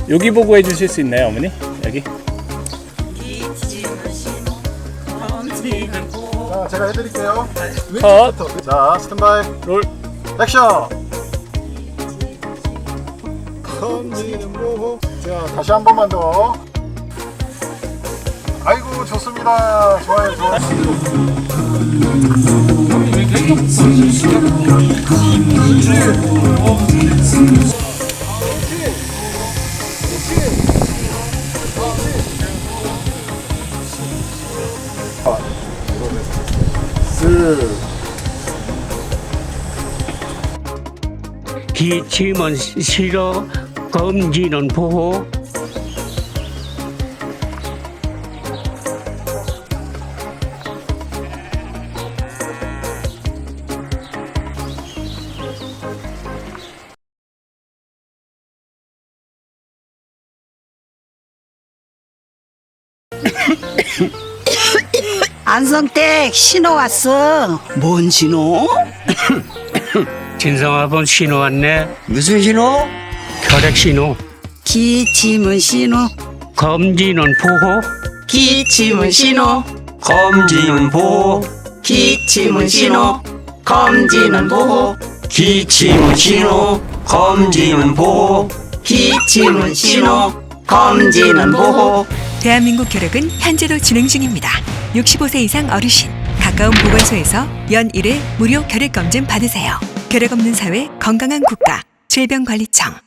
여기 보고 해주실 수 있나요, 어머니? 여기. 자, 제가 해드릴게요. 컷. 자, 스탠바이. 롤. 액션. 건지는 보호. 자, 다시 한 번만 더. 아이고, 좋습니다. 좋아요, 좋아요. 기침은 싫어, 검지는 보호. 안성댁 신호 왔어. 뭔 신호? 진성아번 신호 왔네. 무슨 신호? 혈액 신호. 기침은 신호. 검지는 보호. 기침은 신호. 검지는 보호. 기침은 신호. 검지는 보호. 기침은 신호. 검지는 보호. 기침은 신호. 검지는 보호. 대한민국 혈액은 현재도 진행 중입니다. 65세 이상 어르신, 가까운 보건소에서 연 1회 무료 혈액 검진 받으세요. 혈액 없는 사회, 건강한 국가, 질병관리청.